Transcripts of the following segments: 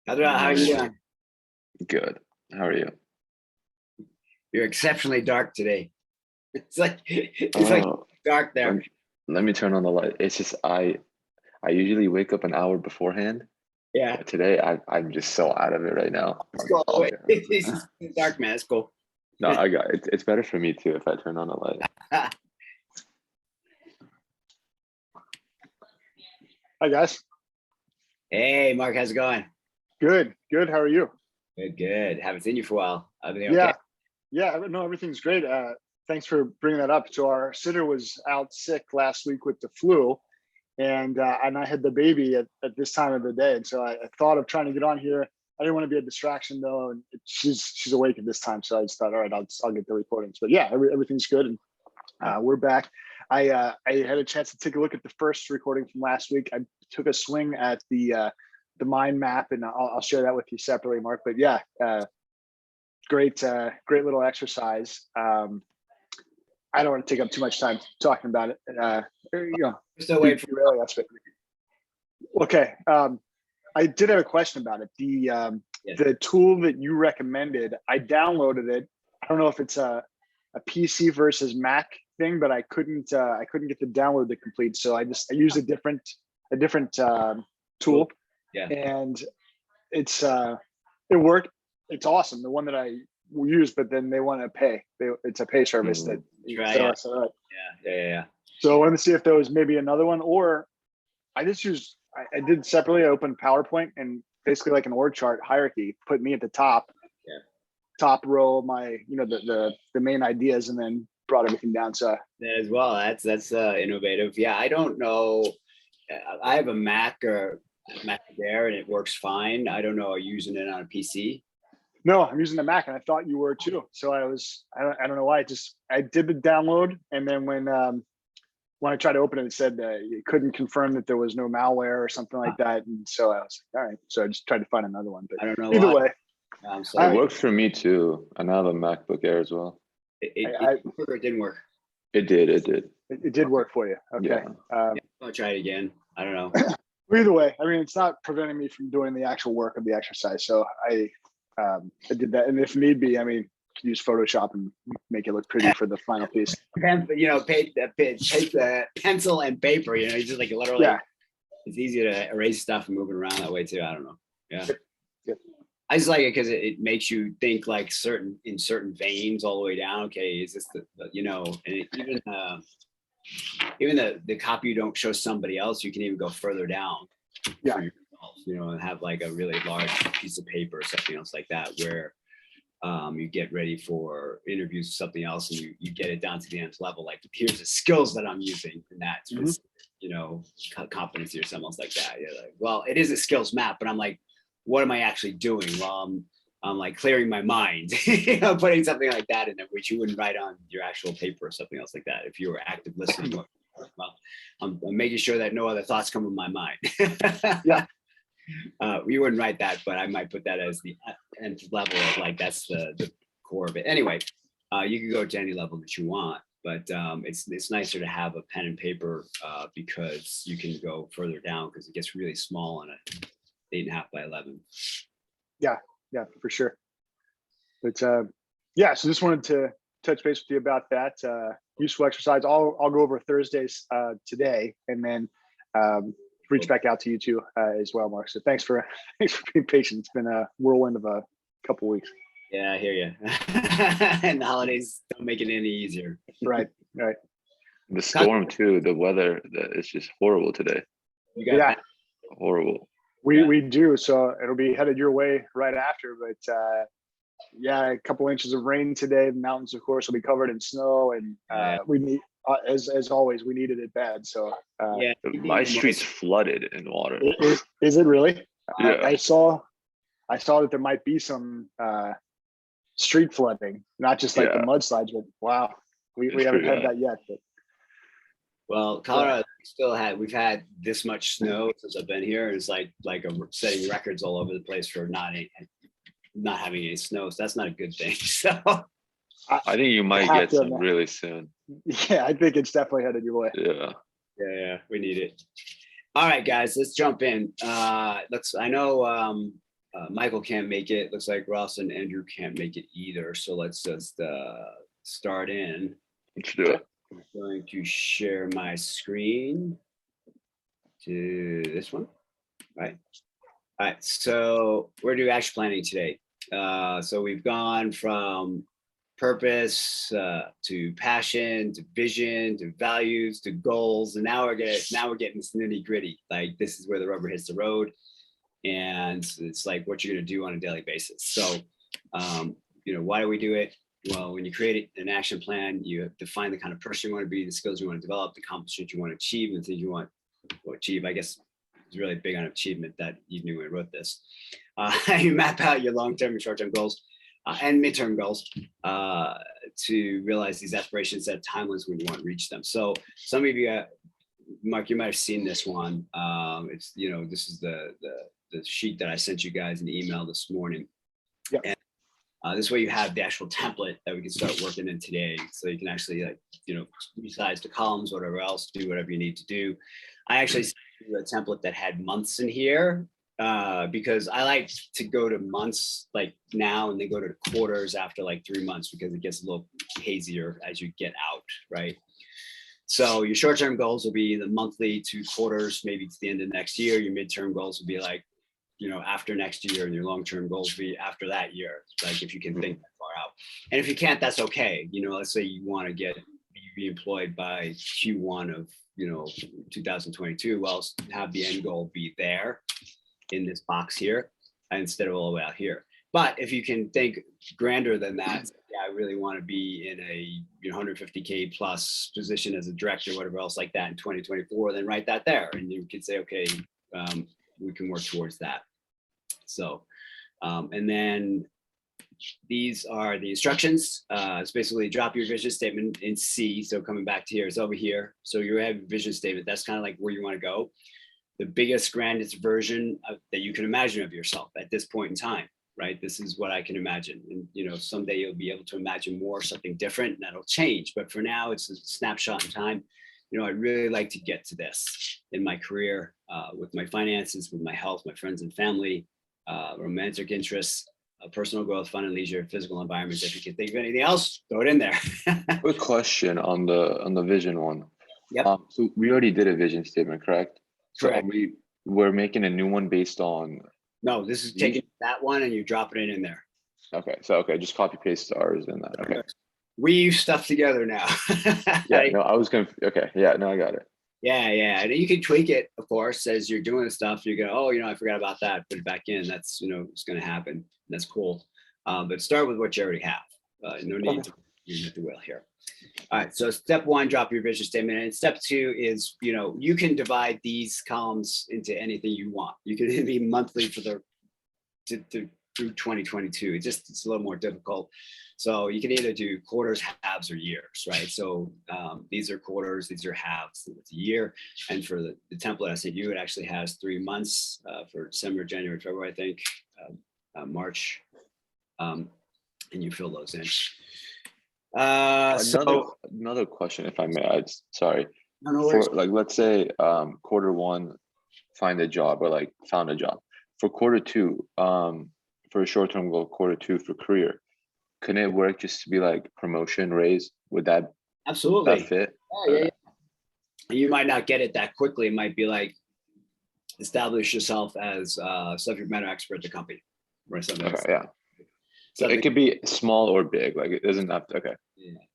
How are you doing? Good. How are you? You're exceptionally dark today. It's like dark there. Let me turn on the light. It's just I usually wake up an hour beforehand. Yeah. But today I'm just so out of it right now. Let's go all the way. It's dark, man. It's cool. No, I got it. It's better for me too if I turn on the light. Hi guys. Hey, Mark, how's it going? Good. How are you? Good. Haven't seen you for a while. Everything Yeah. okay? Yeah. No, everything's great. Thanks for bringing that up. So our sitter was out sick last week with the flu, and I had the baby at this time of the day, and so I thought of trying to get on here. I didn't want to be a distraction though, and she's awake at this time, so I just thought, all right, I'll get the recordings. But yeah, everything's good, and we're back. I had a chance to take a look at the first recording from last week. I took a swing at the mind map, and I'll share that with you separately, Mark. But yeah, great little exercise. I don't want to take up too much time talking about it. Still waiting for really okay. I did have a question about it. The tool that you recommended, I downloaded it. I don't know if it's a PC versus Mac thing, but I couldn't get the download to complete. So I used a different tool. Yeah. And it worked. It's awesome. The one that I use, but then they want to pay. It's a pay service that. Yeah. So I wanted to see if there was maybe another one, or I just used. I did separately. I opened PowerPoint and basically like an org chart hierarchy, put me at the top. Yeah. Top row, my the main ideas, and then brought everything down. So that as well. That's innovative. Yeah, I don't know. I have a Mac Air and it works fine. I don't know. Are you using it on a PC? No, I'm using the Mac, and I thought you were too. So I don't know why. I did the download, and then when I tried to open it, it said it couldn't confirm that there was no malware or something like that. And so I was like, all right. So I just tried to find another one. But I don't know. Either way, it works for me too. And I have a MacBook Air as well. It didn't work. It did. It did work for you. Okay. Yeah. I'll try it again. I don't know. Either way, I mean, it's not preventing me from doing the actual work of the exercise. So I did that, and if need be, I mean, use Photoshop and make it look pretty for the final piece. Take the pencil and paper. You just like literally. Yeah. It's easy to erase stuff and move it around that way too. I don't know. Yeah. Good. I just like it because it makes you think like in certain veins all the way down. Okay, is this and even the copy you don't show somebody else, you can even go further down. Yeah. For yourself, and have like a really large piece of paper or something else like that, where you get ready for interviews or something else, and you get it down to the nth level. Like, here's the skills that I'm using, and that's competency or something else like that. You're like, well, it is a skills map, but I'm like, what am I actually doing? Well, I'm like clearing my mind, putting something like that in there, which you wouldn't write on your actual paper or something else like that if you were active listening. Well, I'm making sure that no other thoughts come in my mind. Yeah. We wouldn't write that, but I might put that as the nth level of like, that's the core of it. Anyway, you can go to any level that you want, but it's nicer to have a pen and paper because you can go further down because it gets really small on a 8.5 by 11. Yeah, for sure. But yeah, so just wanted to touch base with you about that useful exercise. I'll go over Thursdays today, and then reach back out to you too as well, Mark. So thanks for being patient. It's been a whirlwind of a couple weeks. Yeah, I hear you. And the holidays don't make it any easier. Right. The storm too. The weather. It's just horrible today. Yeah, horrible. We do. So it'll be headed your way right after. But yeah, a couple inches of rain today. The mountains, of course, will be covered in snow, and we need as always, we needed it bad. So Yeah. My street's flooded in water. is it really? Yeah. I saw that there might be some street flooding, not just like the Yeah. mudslides, but wow, we It's haven't pretty had bad. that yet. But Well, Colorado we've had this much snow since I've been here. It's like setting records all over the place for not having any snow. So that's not a good thing. So I think you might have get to some admit- really soon. yeah, I think it's definitely headed your way. Yeah. yeah, we need it. All right, guys, let's jump in. I know Michael can't make it. Looks like Ross and Andrew can't make it either. So let's just start in. Let's do it. I'm going to share my screen to this one. Right. All right. So we're doing action planning today. So we've gone from purpose to passion to vision to values to goals, and now we're getting this nitty gritty. Like this is where the rubber hits the road, and it's like what you're going to do on a daily basis. So, why do we do it? Well, when you create an action plan, you define the kind of person you want to be, the skills you want to develop, the accomplishments you want to achieve, and the things you want to achieve. I guess it's really big on achievement that you knew when I wrote this. You map out your long-term and short-term goals and midterm goals to realize these aspirations, set timelines when you want to reach them. So some of you, Mark, you might have seen this one. It's this is the sheet that I sent you guys in the email this morning. Yep. And this way you have the actual template that we can start working in today. So you can actually resize the columns, whatever else, do whatever you need to do. I actually sent you a template that had months in here because I like to go to months like now and then go to quarters after like 3 months because it gets a little hazier as you get out, right? So your short-term goals will be the monthly to quarters, maybe to the end of next year. Your midterm goals will be like, after next year, and your long-term goals will be after that year. Like if you can think that far out. And if you can't, that's okay. Let's say you want to be employed by Q1 of 2022. Well, have the end goal be there in this box here instead of all the way out here. But if you can think grander than that, I really want to be in a 150K plus position as a director, whatever else like that in 2024, then write that there. And you can say, okay, we can work towards that. So, and then these are the instructions. It's basically drop your vision statement in C. So coming back to here, it's over here. So you have a vision statement. That's kind of like where you want to go. The biggest, grandest version that you can imagine of yourself at this point in time, right? This is what I can imagine. And, someday you'll be able to imagine more, something different, and that'll change. But for now, it's a snapshot in time. I'd really like to get to this in my career, with my finances, with my health, my friends and family, romantic interests, personal growth, fun and leisure, physical environments. If you can think of anything else, throw it in there. Quick question on the vision one. Yep. So we already did a vision statement, correct? Correct. So we're making a new one based on. No, this is taking that one and you dropping it in there. Okay. So just copy paste ours in that. Okay. Weave stuff together now. Yeah. No, I was gonna. Okay. Yeah. No, I got it. Yeah. And you can tweak it, of course, as you're doing the stuff. You go, oh, I forgot about that. Put it back in. That's it's going to happen. That's cool. But start with what you already have. No need to reinvent the wheel here. All right. So step one, drop your vision statement, and step two is you can divide these columns into anything you want. You can be monthly for through 2022. It's a little more difficult. So you can either do quarters, halves, or years, right? So these are quarters, these are halves, so it's a year. And for the template I sent you, it actually has 3 months for December, January, February, I think, March, and you fill those in. Another question, if I may. Sorry. No For let's say quarter one, find a job or found a job. For quarter two, for a short-term goal, quarter two for career, couldn't it work just to be like promotion, raise? Would that absolutely fit? Yeah. You might not get it that quickly. It might be like establish yourself as a subject matter expert at the company or something. Okay, yeah. So it could be small or big. Like it doesn't have to. Okay.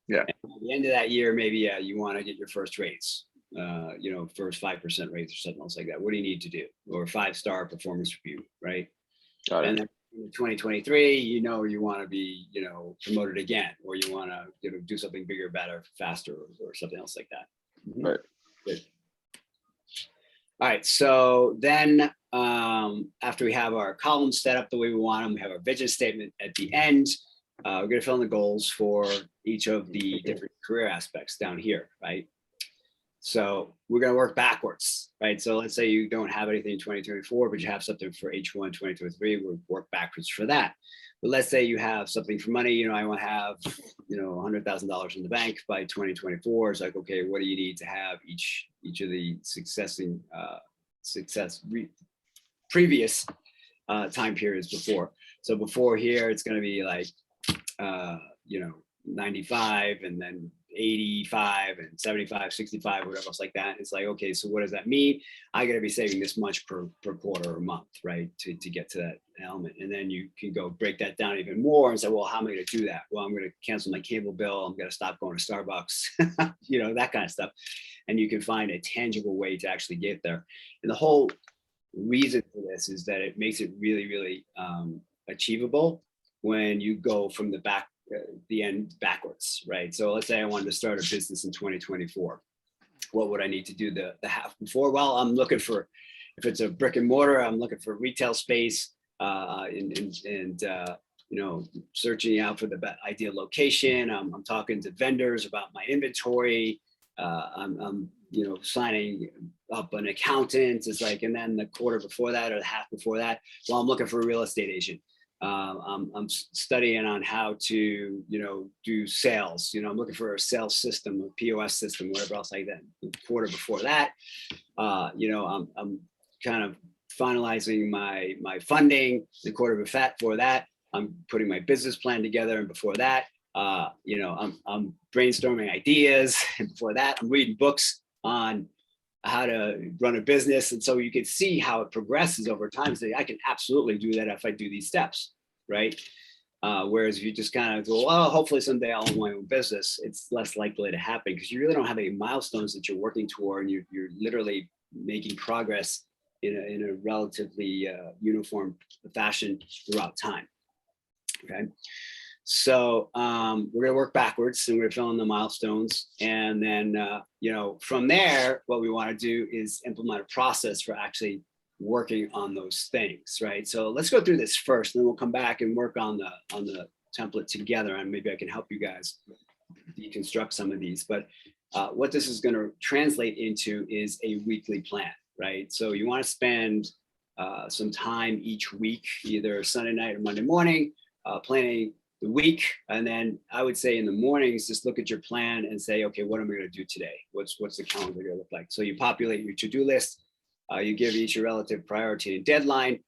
Yeah. And at the end of that year, maybe you want to get your first raise. First 5% raise or something else like that. What do you need to do? Or 5-star performance review, right? Got it. And then in 2023, you want to be, promoted again, or you want to, do something bigger, better, faster, or something else like that. Mhm. Right. Good. All right, so then after we have our columns set up the way we want them, we have our vision statement at the end. We're going to fill in the goals for each of the different career aspects down here, right? So we're going to work backwards, right? So let's say you don't have anything in 2024, but you have something for H1 2023, we'll work backwards for that. But let's say you have something for money, I want to have, $100,000 in the bank by 2024. It's like, okay, what do you need to have each of the previous time periods before? So before here, it's going to be like, 95, and then 85 and 75, 65, whatever else like that. It's like, okay, so what does that mean? I got to be saving this much per quarter or month, right? To get to that element. And then you can go break that down even more and say, well, how am I going to do that? Well, I'm going to cancel my cable bill. I'm going to stop going to Starbucks, that kind of stuff. And you can find a tangible way to actually get there. And the whole reason for this is that it makes it really, really achievable when you go from the end backwards, right? So let's say I wanted to start a business in 2024. What would I need to do the half before? Well, I'm looking for, if it's a brick and mortar, I'm looking for retail space and searching out for the ideal location. I'm talking to vendors about my inventory. I'm signing up an accountant. It's like, and then the quarter before that or the half before that, well, I'm looking for a real estate agent. I'm studying on how to, do sales. I'm looking for a sales system, a POS system, whatever else like that. The quarter before that, I'm kind of finalizing my funding. The quarter before that, I'm putting my business plan together, and before that, I'm brainstorming ideas, and before that, I'm reading books on how to run a business. And so you can see how it progresses over time. So I can absolutely do that if I do these steps, right? Whereas if you just kind of go, oh, hopefully someday I'll own my own business, it's less likely to happen because you really don't have any milestones that you're working toward, and you're literally making progress in a relatively uniform fashion throughout time. Okay. So we're going to work backwards, and we're filling the milestones. And then, from there, what we want to do is implement a process for actually working on those things, right? So let's go through this first, and then we'll come back and work on the template together, and maybe I can help you guys deconstruct some of these. But what this is going to translate into is a weekly plan, right? So you want to spend some time each week, either Sunday night or Monday morning, planning the week. And then I would say in the mornings, just look at your plan and say, okay, what am I going to do today? What's the calendar going to look like? So you populate your to-do list. You give each a relative priority and deadline.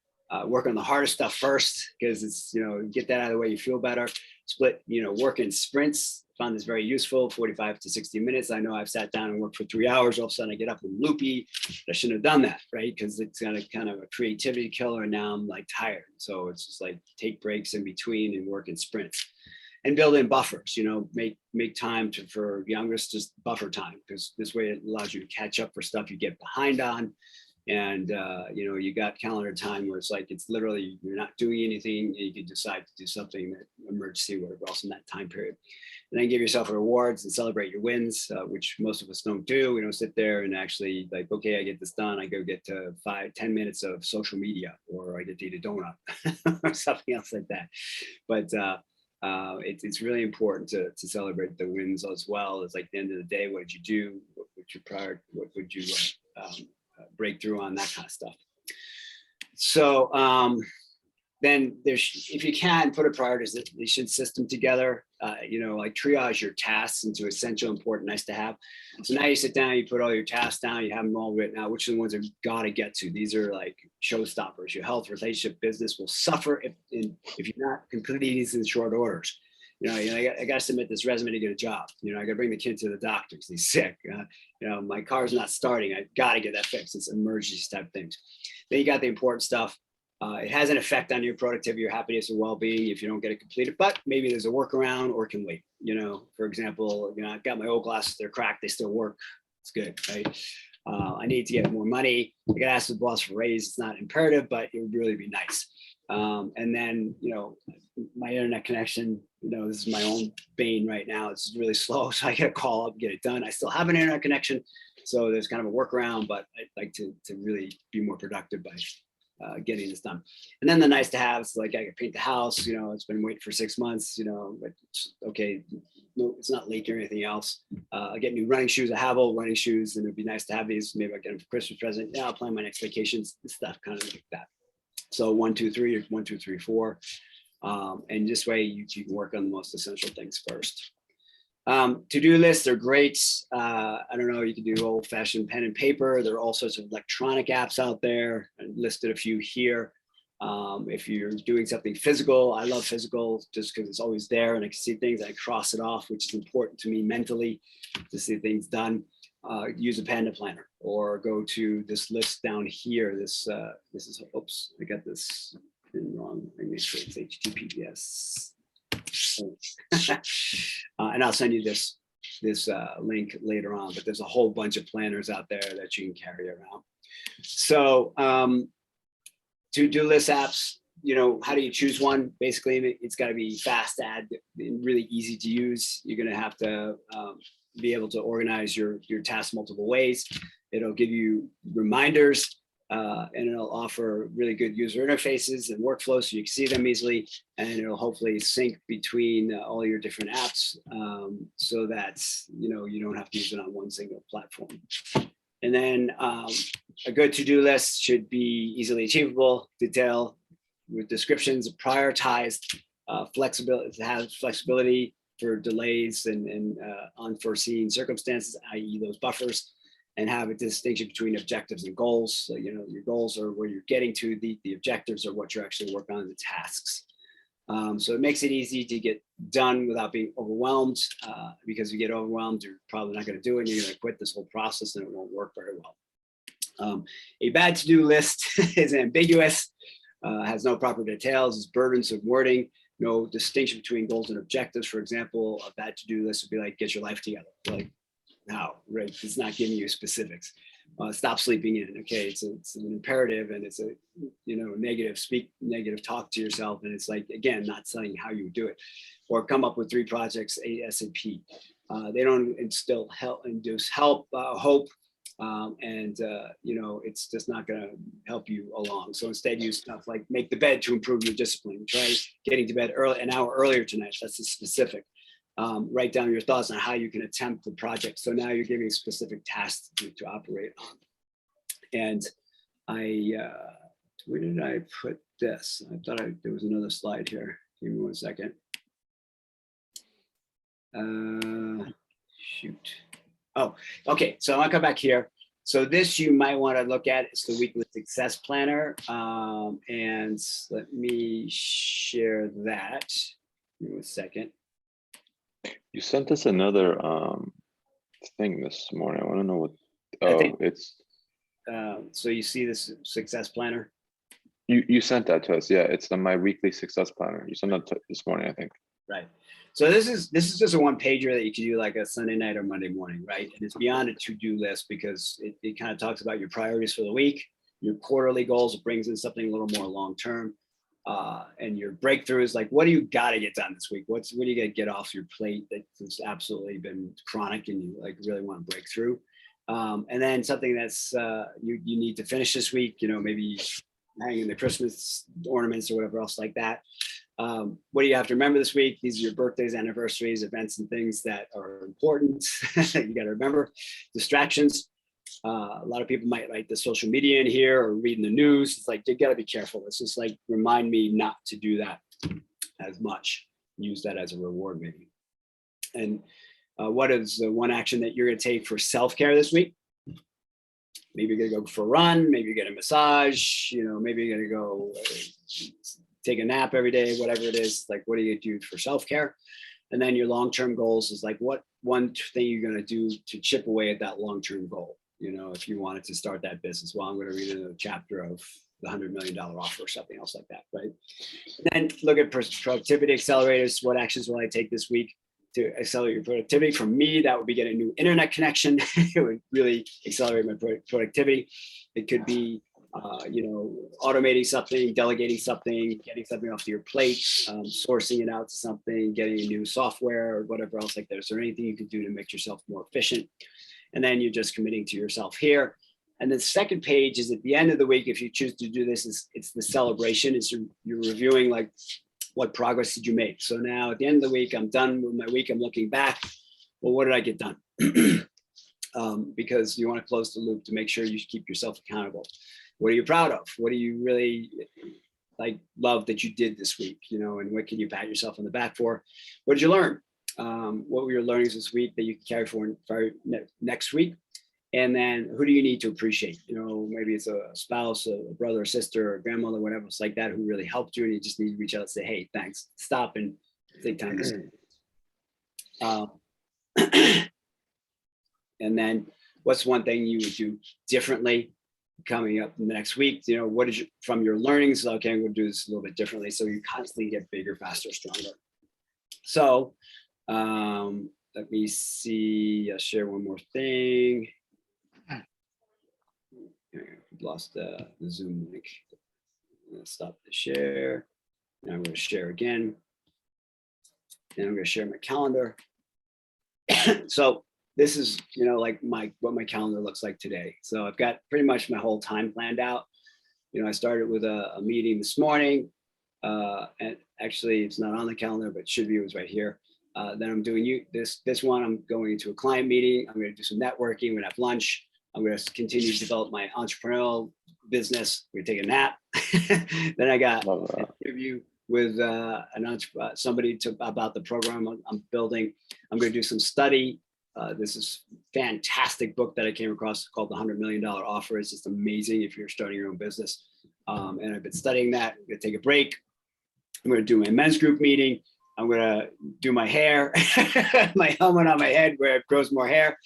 Work on the hardest stuff first, because it's, get that out of the way, you feel better. Split, work in sprints. Found this very useful, 45 to 60 minutes. I know I've sat down and worked for 3 hours. All of a sudden I get up and loopy. I shouldn't have done that, right? Because it's kind of a creativity killer. And now I'm like tired. So it's just like take breaks in between and work in sprints, and build in buffers, make time for youngest, just buffer time, because this way it allows you to catch up for stuff you get behind on. And, you got calendar time where it's like, it's literally, you're not doing anything, and you can decide to do something, that emergency, whatever else in that time period. And then give yourself rewards and celebrate your wins, which most of us don't do. We don't sit there and actually like, okay, I get this done. I go get to 5-10 minutes of social media, or I get to eat a donut or something else like that. But it's really important to celebrate the wins as well. It's like the end of the day, what did you do? What would you break through on, that kind of stuff. So then if you can, put a prioritization system together, like triage your tasks into essential, important, nice to have. So now you sit down, you put all your tasks down, you have them all written out, which are the ones that you've got to get to. These are like showstoppers. Your health, relationship, business will suffer if you're not completing these in short orders. I got to submit this resume to get a job. I got to bring the kid to the doctor because he's sick. My car's not starting. I got to get that fixed. It's emergency type things. Then you got the important stuff. It has an effect on your productivity, your happiness, and well-being if you don't get it completed. But maybe there's a workaround, or it can wait. For example, I've got my old glasses. They're cracked. They still work. It's good, right? I need to get more money. I got to ask the boss for a raise. It's not imperative, but it would really be nice. And then, my internet connection, this is my own bane right now. It's really slow. So I got to call up, get it done. I still have an internet connection. So there's kind of a workaround, but I'd like to really be more productive by getting this done. And then the nice to have is like I could paint the house, it's been waiting for 6 months, but okay, no, it's not leaking or anything else. I get new running shoes. I have old running shoes, and it'd be nice to have these. Maybe I get them for Christmas present. Yeah, I'll plan my next vacations, stuff kind of like that. So 1, 2, 3, or 1, 2, 3, 4. And this way you can work on the most essential things first. To-do lists are great. I don't know, you can do old fashioned pen and paper. There are all sorts of electronic apps out there. I listed a few here. If you're doing something physical, I love physical just because it's always there and I can see things. I cross it off, which is important to me mentally to see things done. Use a Panda planner or go to this list down here. This is, oops, I got this wrong. I make sure it's HTTPS. And I'll send you this link later on, but there's a whole bunch of planners out there that you can carry around. So to-do list apps, how do you choose one? Basically, it's got to be fast to add and really easy to use. You're going to have to be able to organize your tasks multiple ways. It'll give you reminders. And it'll offer really good user interfaces and workflows so you can see them easily, and it'll hopefully sync between all your different apps so that you don't have to use it on one single platform. And then a good to-do list should be easily achievable, detailed with descriptions, prioritized, flexibility, has flexibility for delays and unforeseen circumstances, i.e. those buffers, and have a distinction between objectives and goals. So, your goals are where you're getting to, the objectives are what you're actually working on, the tasks. So it makes it easy to get done without being overwhelmed, because if you get overwhelmed, you're probably not going to do it. And you're going to quit this whole process and it won't work very well. A bad to-do list is ambiguous, has no proper details, is burdensome wording, no distinction between goals and objectives. For example, a bad to-do list would be like, get your life together. Like, no, right? It's not giving you specifics. Stop sleeping in. Okay, it's an imperative, and it's a negative talk to yourself, and it's like, again, not saying how you do it. Or come up with 3 projects ASAP. They don't instill help, induce hope, it's just not going to help you along. So instead, use stuff like make the bed to improve your discipline. Try getting to bed an hour earlier tonight. That's a specific. Write down your thoughts on how you can attempt the project. So now you're giving specific tasks to operate on. And where did I put this? I thought there was another slide here. Give me 1 second. Shoot. Oh, okay. So I'll come back here. So this you might want to look at. It's the weekly success planner. And let me share that. Give me 1 second. You sent us another thing this morning. I want to know what. It's. So you see this success planner? You sent that to us. Yeah, it's my weekly success planner. You sent that this morning, I think. Right. So this is just a 1-pager that you can do like a Sunday night or Monday morning, right? And it's beyond a to-do list because it kind of talks about your priorities for the week, your quarterly goals. It brings in something a little more long-term. And your breakthroughs, like what do you got to get done this week? What do you got to get off your plate that's absolutely been chronic and you like really want to break through? And then something that's you need to finish this week, maybe hanging the Christmas ornaments or whatever else like that. What do you have to remember this week? These are your birthdays, anniversaries, events, and things that are important. You got to remember. Distractions. A lot of people might write the social media in here or reading the news. It's like, you got to be careful. It's just like, remind me not to do that as much. Use that as a reward maybe. And what is the one action that you're going to take for self-care this week? Maybe you're going to go for a run. Maybe you're going to massage, maybe you're going to go take a nap every day, whatever it is. Like, what do you do for self-care? And then your long-term goals is like, what one thing you're going to do to chip away at that long-term goal? If you wanted to start that business, well, I'm going to read another chapter of the $100 million offer or something else like that, right? And then look at productivity accelerators. What actions will I take this week to accelerate your productivity? For me, that would be getting a new internet connection. It would really accelerate my productivity. It could be automating something, delegating something, getting something off your plate, sourcing it out to something, getting a new software or whatever else like that. Is there anything you can do to make yourself more efficient? And then you're just committing to yourself here. And the second page is at the end of the week. If you choose to do this, it's the celebration. You're reviewing like what progress did you make. So now at the end of the week, I'm done with my week. I'm looking back. Well, what did I get done? Because you want to close the loop to make sure you keep yourself accountable. What are you proud of? What do you really love that you did this week? And what can you pat yourself on the back for? What did you learn? What were your learnings this week that you can carry forward next week? And then who do you need to appreciate? Maybe it's a spouse, a brother, a sister, a grandmother, whatever it's like that, who really helped you, and you just need to reach out and say, hey, thanks, stop and take time to say. And then what's one thing you would do differently coming up in the next week? What is from your learnings? Okay, I'm going to do this a little bit differently. So you constantly get bigger, faster, stronger. So let me see. I'll share one more thing. Lost the Zoom link. I'm going to stop the share. Now I'm going to share again. And I'm going to share my calendar. So this is, like what my calendar looks like today. So I've got pretty much my whole time planned out. I started with a meeting this morning, and actually it's not on the calendar, but should be, it was right here. Then I'm doing this one. I'm going into a client meeting. I'm going to do some networking. I'm going to have lunch. I'm going to continue to develop my entrepreneurial business. We're going to take a nap. Then I got an interview with somebody about the program I'm building. I'm going to do some study. This is fantastic book that I came across called The $100 Million Offer. It's just amazing if you're starting your own business. And I've been studying that. I'm going to take a break. I'm going to do my men's group meeting. I'm going to do my hair, my helmet on my head where it grows more hair,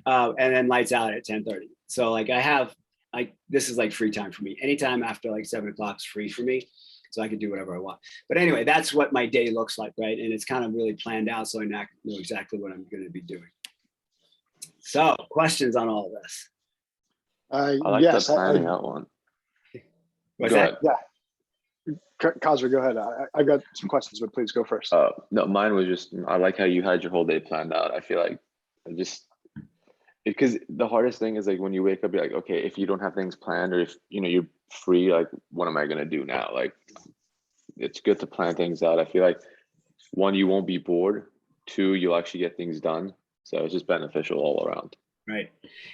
and then lights out at 10:30. So this is like free time for me. Anytime after like 7 o'clock is free for me. So I can do whatever I want. But anyway, that's what my day looks like, right? And it's kind of really planned out, so I know exactly what I'm going to be doing. So questions on all of this? I like the planning out one. What's that? Yeah. Cosner, go ahead. I got some questions, but please go first. No, mine was just, I like how you had your whole day planned out. I feel like because the hardest thing is like when you wake up, you're like, okay, if you don't have things planned, or if you're free, like what am I gonna do now? Like it's good to plan things out. I feel like 1, you won't be bored. 2, you'll actually get things done. So it's just beneficial all around. Right.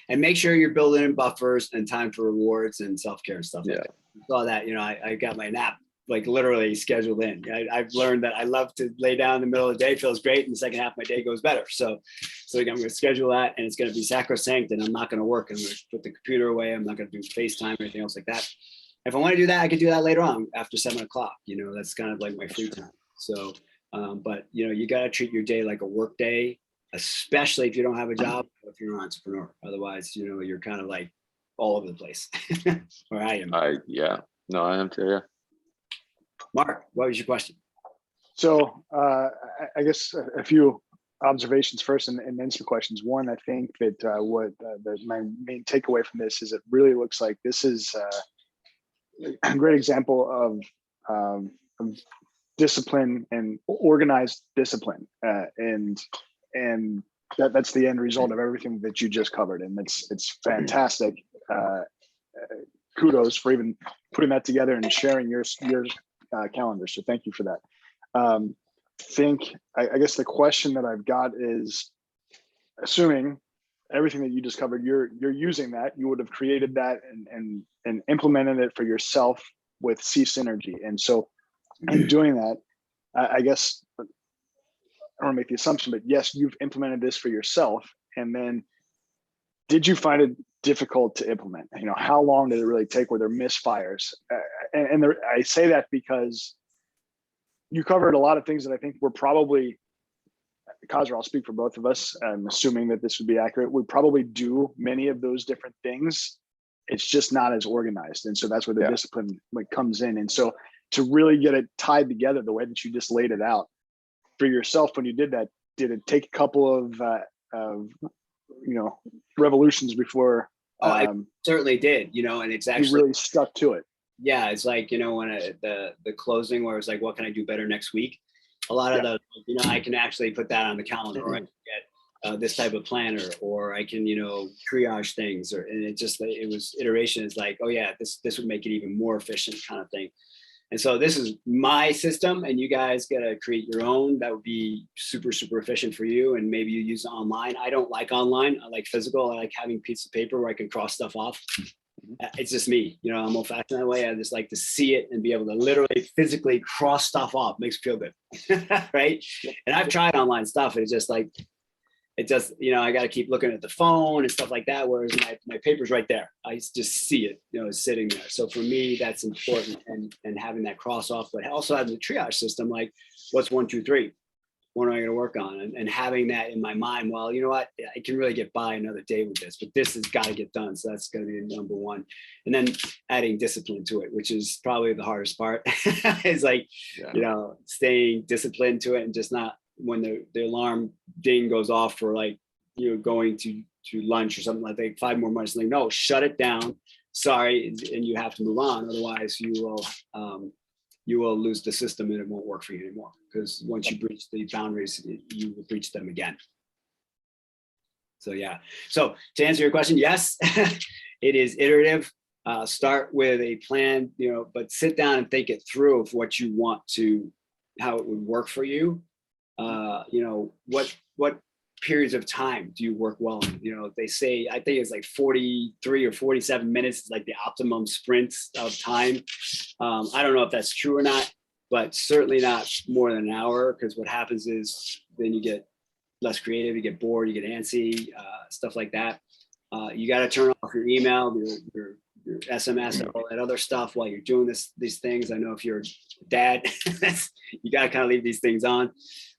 And make sure you're building in buffers and time for rewards and self-care and stuff. Yeah. Like that. I saw that, I got my nap like literally scheduled in. I've learned that I love to lay down in the middle of the day, feels great. And the second half of my day goes better. So again, I'm going to schedule that, and it's going to be sacrosanct, and I'm not going to work. I'm going to put the computer away. I'm not going to do FaceTime or anything else like that. If I want to do that, I can do that later on after 7 o'clock. That's kind of like my free time. So, but you got to treat your day like a work day, especially if you don't have a job, if you're an entrepreneur. Otherwise, you're kind of like all over the place. Or I am. Yeah. No, I am too. Yeah. Mark, what was your question? So I guess a few observations first, and then some questions. One, I think that my main takeaway from this is it really looks like this is a great example of discipline and organized discipline, and that's the end result of everything that you just covered, and it's fantastic. Kudos for even putting that together and sharing your calendar. So thank you for that. I guess the question that I've got is, assuming everything that you just covered, you're using that, you would have created that and implemented it for yourself with C Synergy. And so in doing that, I guess I don't want to make the assumption, but yes, you've implemented this for yourself. And then did you find it difficult to implement? How long did it really take? Were there misfires? I say that because you covered a lot of things that I think were probably, Cosner, I'll speak for both of us. I'm assuming that this would be accurate. We probably do many of those different things. It's just not as organized. And so that's where the discipline comes in. And so to really get it tied together the way that you just laid it out for yourself, when you did that, did it take a couple of revolutions before? Oh, I certainly did, you know, and it's You actually, really stuck to it. yeah, it's like, you know, when the closing where it's like, what can I do better next week? A lot of the, you know, I can actually put that on the calendar, or I can get this type of planner, or I can, you know, triage things, or, and it just, it was iteration. It's like, oh yeah, this would make it even more efficient kind of thing. And so this is my system, and you guys got to create your own. That would be super, super efficient for you. And maybe you use it online. I don't like online. I like physical. I like having piece of paper where I can cross stuff off. It's just me, you know, I'm old fashioned that way. I just like to see it and be able to literally physically cross stuff off. Makes me feel good. Right. And I've tried online stuff. And it's just like, it just, you know, I got to keep looking at the phone and stuff like that. Whereas my paper's right there. I just see it, you know, it's sitting there. So for me, that's important, and having that cross off, but also having the triage system, like what's 1, 2, 3, what am I going to work on? And having that in my mind, well, you know what, I can really get by another day with this, but this has got to get done. So that's going to be number one. And then adding discipline to it, which is probably the hardest part. It's like, you know, staying disciplined to it, and just not, when the alarm ding goes off for, like, you know, going to lunch or something, like that, 5 more minutes, like, no, shut it down. Sorry. And you have to move on. Otherwise you will lose the system, and it won't work for you anymore. Because once you breach the boundaries, you will breach them again. So yeah. So to answer your question, yes, it is iterative. Start with a plan, you know, but sit down and think it through of what you want to, how it would work for you. You know, what periods of time do you work well in? You know, they say, I think it's like 43 or 47 minutes is like the optimum sprint of time. I don't know if that's true or not, but certainly not more than an hour, because what happens is then you get less creative, you get bored, you get antsy, stuff like that. You got to turn off your email, your SMS, and all that other stuff while you're doing these things. I know if you're a dad, you got to kind of leave these things on.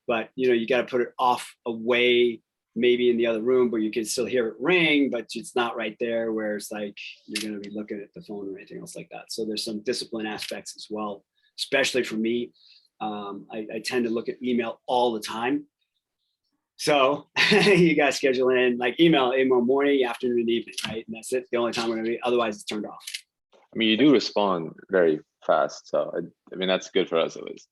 But, you know, you got to put it off, away, maybe in the other room, but you can still hear it ring, but it's not right there where it's like you're going to be looking at the phone or anything else like that. So there's some discipline aspects as well, especially for me. I tend to look at email all the time. So you got to schedule in, like, email morning, afternoon, and evening, right? And that's it. The only time we're going to be, otherwise it's turned off. I mean, you do respond very fast, so I mean that's good for us at least.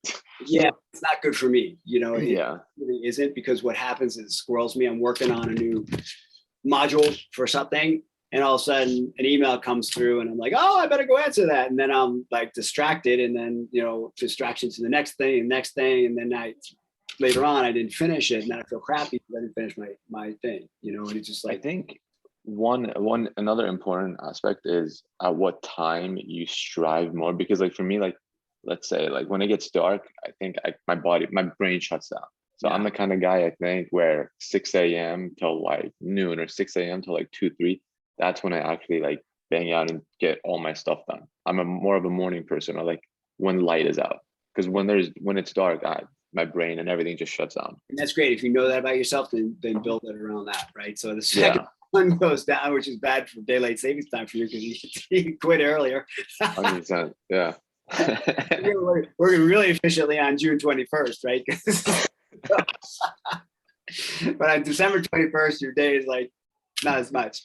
Yeah, it's not good for me, you know. It Yeah, really isn't, because what happens is it squirrels me. I'm working on a new module for something, and all of a sudden an email comes through, and I'm like, oh, I better go answer that, and then I'm like distracted, and then, you know, distraction to the next thing, and then later on I didn't finish it, and then I feel crappy because I didn't finish my thing, you know. And it's just I like, think another important aspect is at what time you strive more, because like for me, like let's say like when it gets dark, I think my brain shuts down. So I'm the kind of guy, I think, where 6 a.m. till like noon, or 6 a.m. till like 2, 3, that's when I actually like bang out and get all my stuff done. I'm more of a morning person, or like when light is out, because when it's dark, my brain and everything just shuts down. and that's great. If you know that about yourself, then build it around that, right? So the second one goes down, which is bad for daylight savings time for you, because you quit earlier. 100%. Yeah. We're working really efficiently on June 21st, right? But on December 21st, your day is like not as much.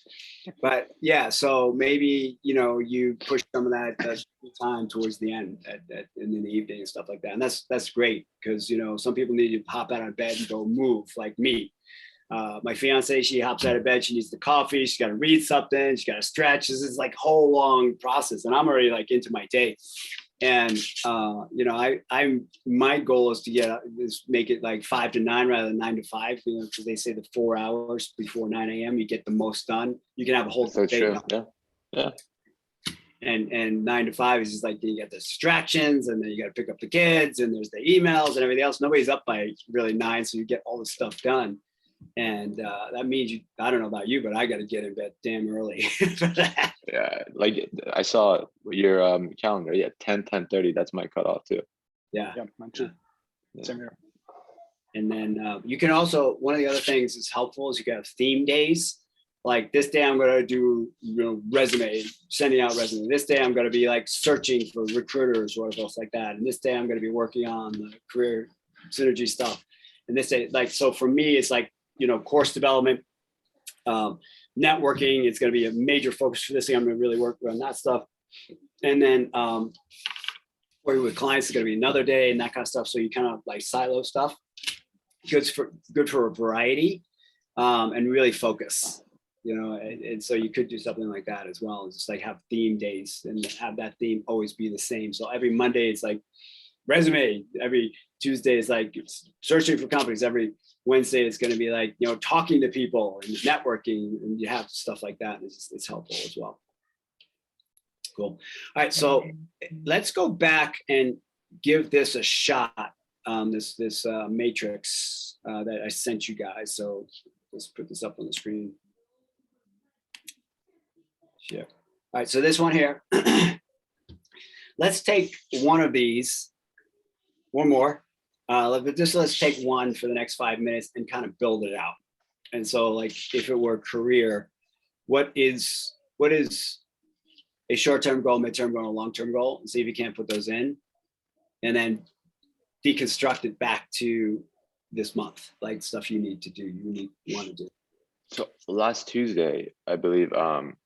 But yeah, so maybe, you know, you push some of that time towards the end, and in the evening and stuff like that. And that's great, because, you know, some people need to hop out of bed and go move, like me. My fiance, she hops out of bed, she needs the coffee, she's got to read something, she's got to stretch. This is like a whole long process, and I'm already like into my day. And you know, my goal is to make it like 5 to 9 rather than 9 to 5, you know, because they say the 4 hours before 9 a.m. you get the most done. You can have a whole So day true. done. Yeah. And 9 to 5 is just like, you get the distractions, and then you got to pick up the kids, and there's the emails and everything else. Nobody's up by really 9, so you get all the stuff done. And that means I don't know about you, but I got to get in bed damn early for that. Yeah, like I saw your calendar. Yeah, 10:30. That's my cutoff too. Yeah. Mine too. Same here. And then you can also, one of the other things that's helpful is you can have theme days. Like this day I'm going to do, you know, resume, sending out resume. This day I'm going to be like searching for recruiters or whatever else like that. And this day I'm going to be working on the career synergy stuff. And this day, like, so for me, it's like, you know, course development, Networking, it's going to be a major focus for this thing. I'm going to really work on that stuff. And then working with clients is going to be another day and that kind of stuff. So you kind of like silo stuff. Good for a variety and really focus, and so you could do something like that as well. It's just like have theme days and have that theme always be the same. So every Monday it's like resume, every Tuesday is like searching for companies, every Wednesday it's going to be like, talking to people and networking, and you have stuff like that. And it's helpful as well. Cool. All right, so let's go back and give this a shot. This matrix that I sent you guys. So let's put this up on the screen. Sure. All right, so this one here. Let's take one of these, one more. Let's take one for the next 5 minutes and kind of build it out. And so, like, if it were career, what is a short-term goal, midterm goal, and a long-term goal? And see if you can't put those in, and then deconstruct it back to this month, like stuff you need to do, want to do. So last Tuesday, I believe, an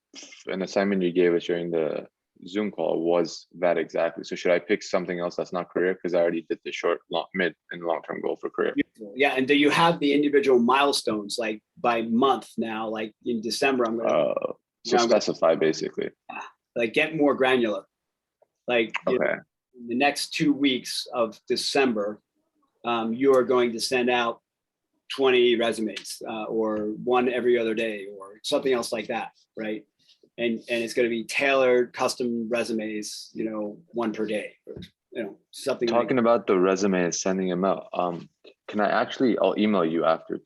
assignment you gave us during the Zoom call was that exactly. So should I pick something else that's not career? Because I already did the short, mid, and long-term goal for career. Yeah, and do you have the individual milestones, like by month now? Like in December, I'm going to specify basically. Like get more granular. Like okay. In the next 2 weeks of December, you are going to send out 20 resumes or one every other day or something else like that, right? And it's going to be tailored, custom resumes, one per day, or something. Talking about the resumes, sending them out. Can I I'll email you after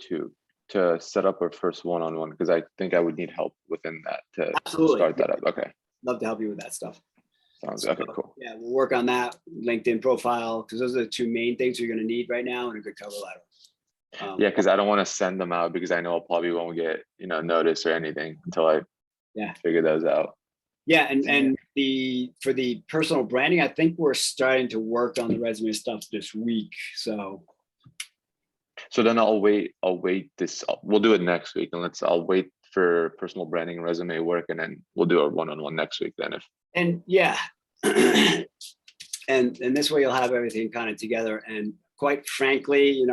to set up our first one-on-one, because I think I would need help within that to start that up. Okay. Love to help you with that stuff. Sounds okay, cool. Yeah, we'll work on that LinkedIn profile, because those are the two main things you're going to need right now, and a good cover letter. Yeah, because I don't want to send them out because I know I probably won't get notice or anything until I figure those out. Yeah, and for the personal branding, I think we're starting to work on the resume stuff this week. So then I'll wait this. We'll do it next week, and I'll wait for personal branding and resume work, and then we'll do a one-on-one next week then. And this way you'll have everything kind of together. And quite frankly,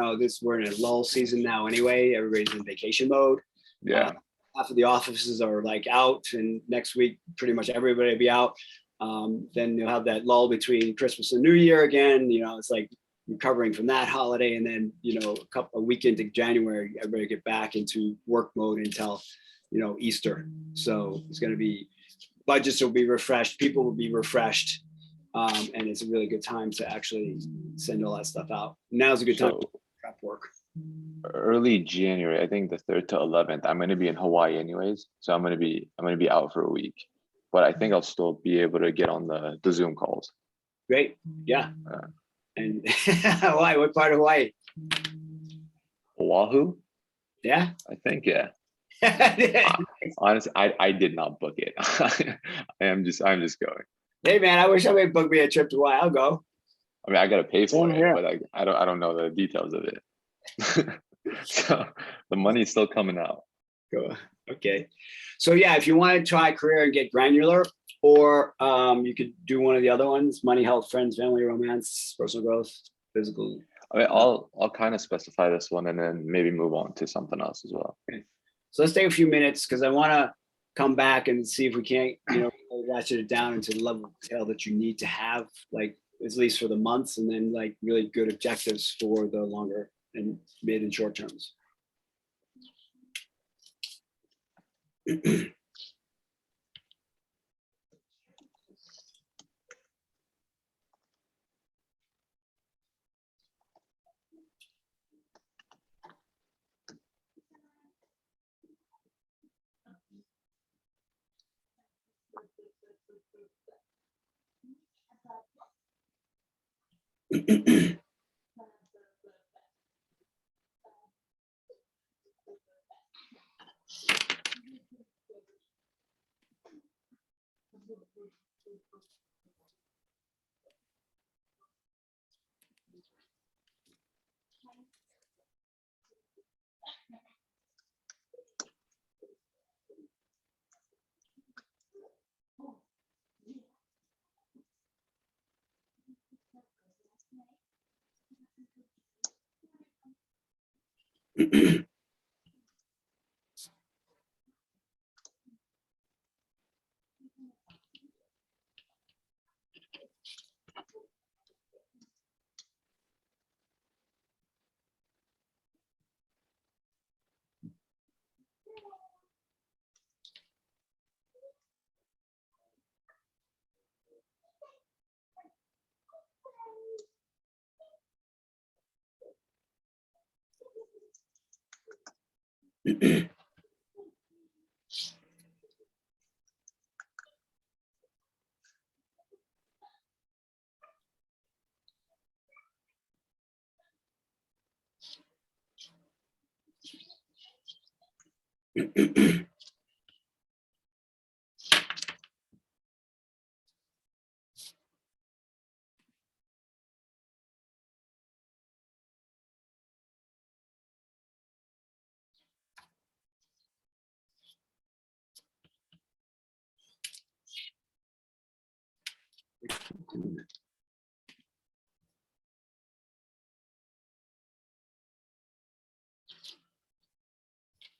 we're in a lull season now anyway. Everybody's in vacation mode. Yeah. Half of the offices are like out, and next week pretty much everybody will be out. Then you'll have that lull between Christmas and New Year again. It's like recovering from that holiday, and then a week into January, everybody get back into work mode until Easter. So it's going to be, budgets will be refreshed, people will be refreshed, and it's a really good time to actually send all that stuff out. Now's a good time to prep work. Early January, I think the 3rd to 11th, I'm going to be in Hawaii anyways, so I'm going to be out for a week, but I think I'll still be able to get on the Zoom calls. Great. Yeah. And Hawaii, what part of Hawaii? Oahu? Yeah. I think, yeah. Honestly, I did not book it. I'm just going. Hey man, I wish somebody booked me a trip to Hawaii. I'll go. I mean, I gotta pay for it, but I don't know the details of it. So the money's still coming out. Cool. Okay. So yeah, if you want to try career and get granular, or you could do one of the other ones: money, health, friends, family, romance, personal growth, physical. I mean, I'll kind of specify this one and then maybe move on to something else as well. Okay. So let's take a few minutes, because I want to come back and see if we can't, ratchet it down into the level of detail that you need to have, like at least for the months, and then like really good objectives for the longer and mid and short terms.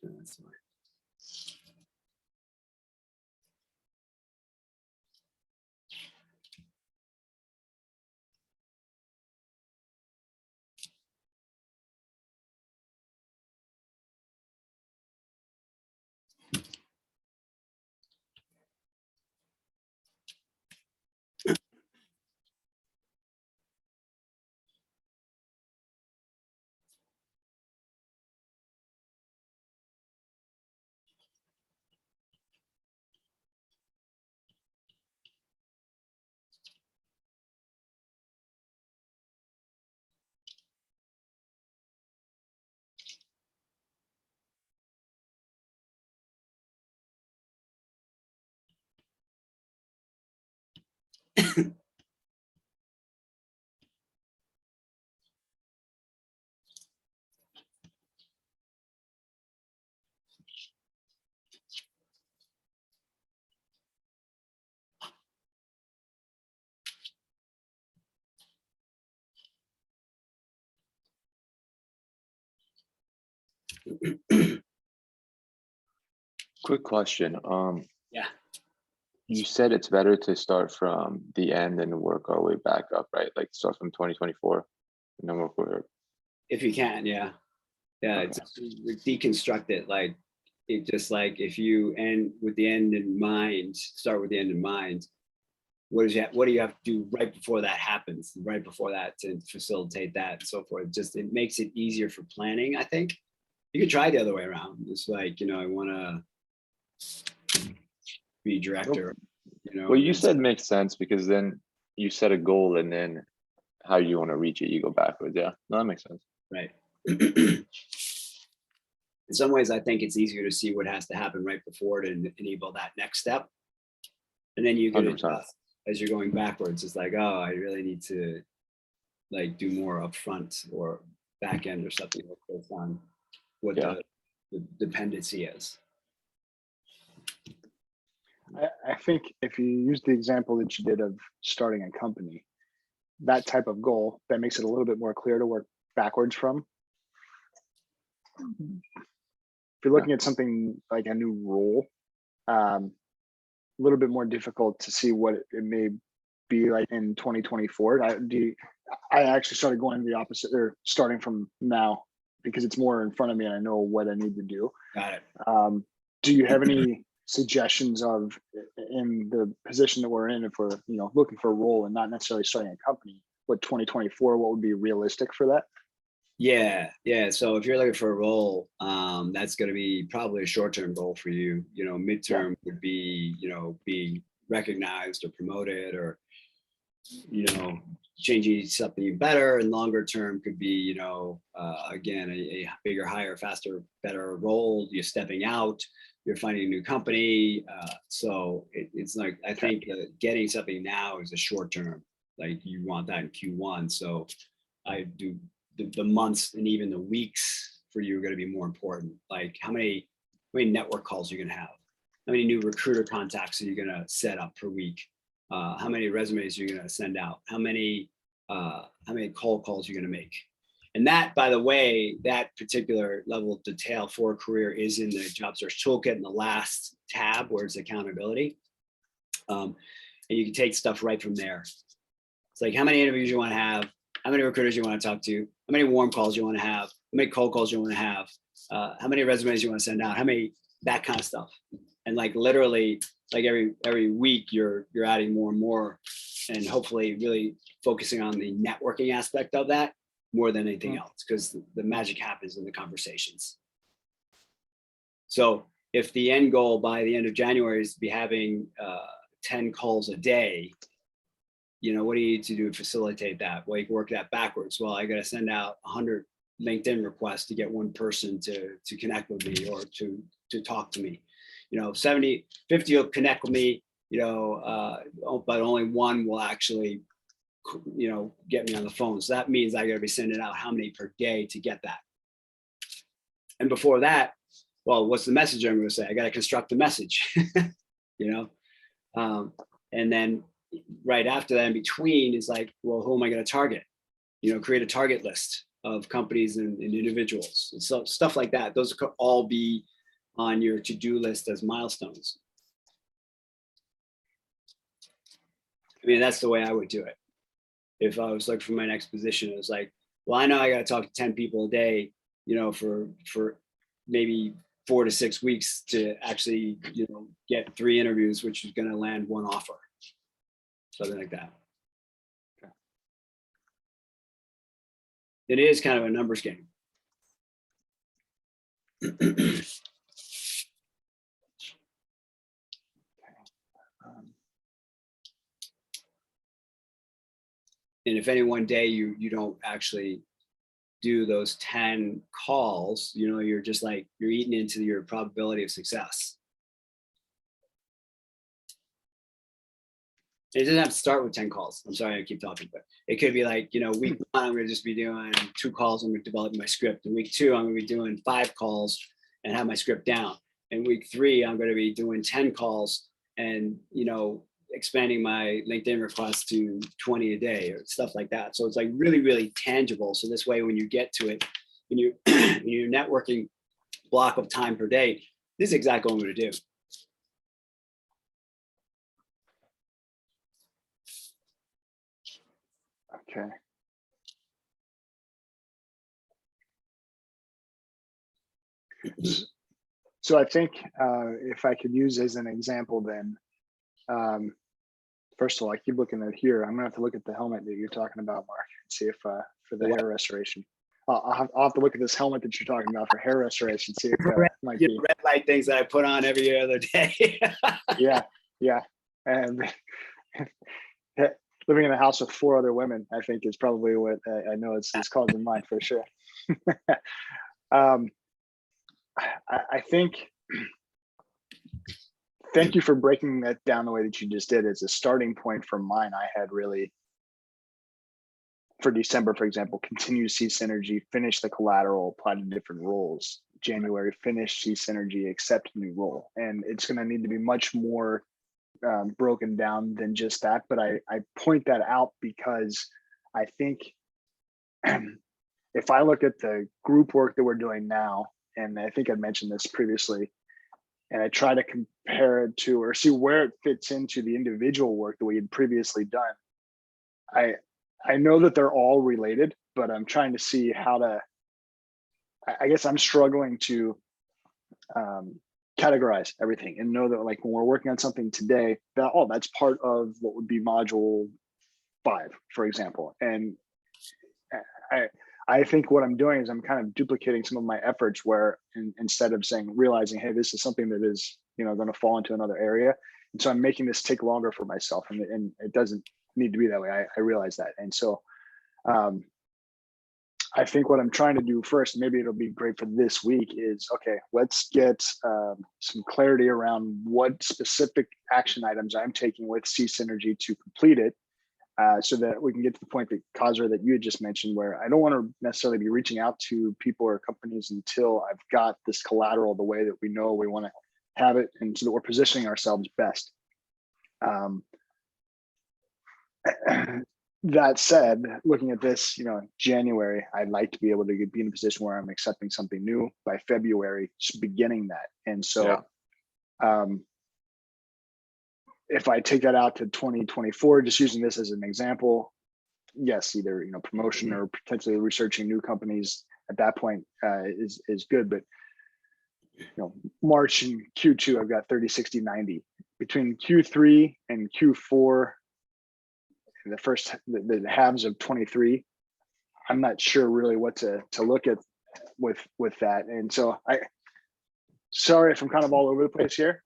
That's fine. Quick question. Yeah. You said it's better to start from the end and work our way back up, right? Like start from 2024 and then work over. If you can, yeah. Yeah, Okay. it's deconstruct it. Like it just like if you end with the end in mind, start with the end in mind. What do you have to do right before that happens, right before that to facilitate that and so forth? Just it makes it easier for planning, I think. You could try the other way around. It's like, I want to be director, What you and said makes sense because then you set a goal and then how you want to reach it, you go backwards. Yeah, no, that makes sense. right. In some ways, I think it's easier to see what has to happen right before to enable that next step. And then you can 100%. adjust as you're going backwards. It's like, oh, I really need to like do more upfront or back end or something based on what Yeah. the dependency is. I think if you use the example that you did of starting a company, that type of goal, that makes it a little bit more clear to work backwards from. If you're looking at something like a new role, a little bit more difficult to see what it may be like in 2024. I actually started going the opposite, or starting from now, because it's more in front of me and I know what I need to do. Got it. Do you have any suggestions of, in the position that we're in, if we're looking for a role and not necessarily starting a company, what 2024, what would be realistic for that? Yeah. So if you're looking for a role, that's going to be probably a short-term goal for you. Midterm would be, being recognized or promoted or, changing something better, and longer term could be, again, a bigger, higher, faster, better role. You're stepping out, you're finding a new company. So it's like, I think getting something now is a short term, like you want that in Q1. So I do the months and even the weeks for you are going to be more important. Like how many network calls you're going to have, how many new recruiter contacts are you going to set up per week, how many resumes you're going to send out, how many cold calls you're going to make, And that, by the way, that particular level of detail for a career is in the job search toolkit in the last tab where it's accountability. And you can take stuff right from there. It's like how many interviews you want to have, how many recruiters you want to talk to, how many warm calls you want to have, how many cold calls you want to have, how many resumes you want to send out, how many, that kind of stuff. And like literally, like every week you're adding more and more, and hopefully really focusing on the networking aspect of that more than anything else, because the magic happens in the conversations. So if the end goal by the end of January is to be having 10 calls a day, what do you need to do to facilitate that? Well, you can work that backwards. Well, I got to send out 100 LinkedIn requests to get one person to connect with me or to talk to me. 50 will connect with me, but only one will actually get me on the phone. So that means I got to be sending out how many per day to get that. And before that, well, what's the message I'm going to say? I got to construct the message, and then right after that in between is like, well, who am I going to target? Create a target list of companies and individuals. And so stuff like that. Those could all be on your to-do list as milestones. I mean, that's the way I would do it. If I was looking for my next position, it was like, well, I know I got to talk to 10 people a day, for maybe 4 to 6 weeks to actually, get 3 interviews, which is going to land 1 offer. Something like that. Okay. It is kind of a numbers game. And if any one day you don't actually do those 10 calls, you're just like, you're eating into your probability of success. It doesn't have to start with 10 calls. I'm sorry, I keep talking, but it could be like, week 1, I'm going to just be doing 2 calls. I'm going to develop my script. In week 2, I'm going to be doing 5 calls and have my script down. In week 3, I'm going to be doing 10 calls and, expanding my LinkedIn requests to 20 a day or stuff like that. So it's like really, really tangible. So this way, when you get to it, when your networking block of time per day, this is exactly what I'm going to do. Okay. So I think if I could use as an example, then first of all, I keep looking at here. I'm gonna have to look at the helmet that you're talking about, Mark, and see if for the hair restoration. I'll have to look at this helmet that you're talking about for hair restoration. See if might be red light things that I put on every other day. yeah, and living in a house with 4 other women, I think is probably what I know it's causing mine for sure. I think. Thank you for breaking that down the way that you just did. As a starting point for mine, I had really, for December, for example, continue to see synergy, finish the collateral, apply to different roles. January, finish, see synergy, accept new role. And it's going to need to be much more broken down than just that. But I point that out because I think if I look at the group work that we're doing now, and I think I mentioned this previously, and I try to compare it to or see where it fits into the individual work that we had previously done. I know that they're all related, but I'm trying to see how to, I guess I'm struggling to categorize everything and know that like when we're working on something today, that's part of what would be module 5, for example. And I think what I'm doing is I'm kind of duplicating some of my efforts where instead of realizing, hey, this is something that is, going to fall into another area. And so I'm making this take longer for myself, and it doesn't need to be that way. I realize that. And so I think what I'm trying to do first, maybe it'll be great for this week, is, okay, let's get some clarity around what specific action items I'm taking with C Synergy to complete it. So that we can get to the point that Khosrow, that you had just mentioned, where I don't want to necessarily be reaching out to people or companies until I've got this collateral the way that we know we want to have it, and so that we're positioning ourselves best. That said, looking at this, January, I'd like to be able to be in a position where I'm accepting something new by February, just beginning that. And so, if I take that out to 2024, just using this as an example, yes, either promotion or potentially researching new companies at that point is good. But March and Q2, I've got 30, 60, 90. Between Q3 and Q4, the halves of 23, I'm not sure really what to look at with that. And so sorry if I'm kind of all over the place here.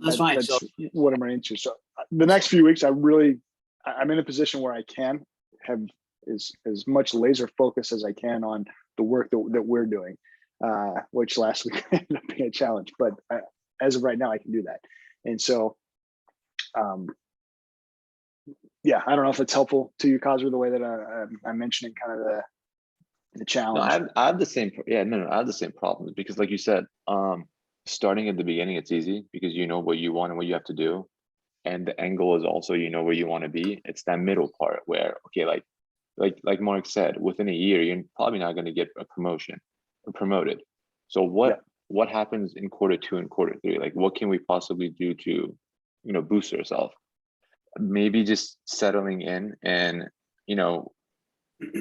That's fine. That's what I'm running into. So the next few weeks, I'm in a position where I can have as much laser focus as I can on the work that we're doing, which last week ended up being a challenge. But as of right now, I can do that. And so, yeah, I don't know if it's helpful to you, Cosmo, the way that I'm mentioning kind of the challenge. No, I have the same. Yeah, no, I have the same problems because, like you said, starting at the beginning, it's easy because you know what you want and what you have to do, and the end goal is also where you want to be. It's that middle part where, okay, like Mark said, within a year, you're probably not going to get a promotion or promoted. So what happens in Q2 and Q3? Like, what can we possibly do to, boost ourselves? Maybe just settling in and,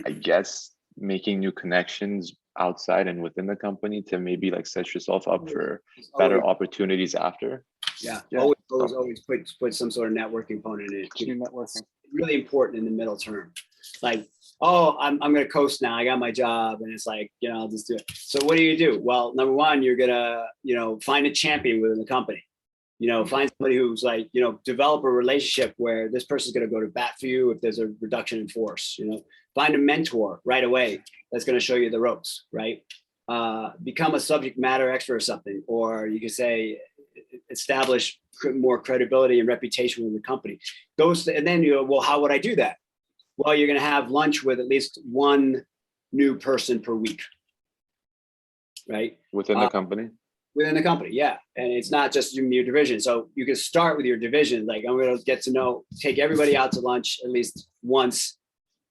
I guess making new connections outside and within the company to maybe like set yourself up for better opportunities after. Yeah. Always put some sort of network component in it. Keep networking. Really important in the middle term. Like, oh, I'm gonna coast now. I got my job, and it's like, I'll just do it. So what do? Well, number one, you're gonna, find a champion within the company. Find somebody who's like, develop a relationship where this person's gonna go to bat for you if there's a reduction in force. Find a mentor right away that's gonna show you the ropes, right? Become a subject matter expert or something, or you could say establish more credibility and reputation within the company. And then well, how would I do that? Well, you're going to have lunch with at least one new person per week, right? Within the company? Within the company, yeah. And it's not just your division. So you can start with your division. Like, I'm going to take everybody out to lunch at least once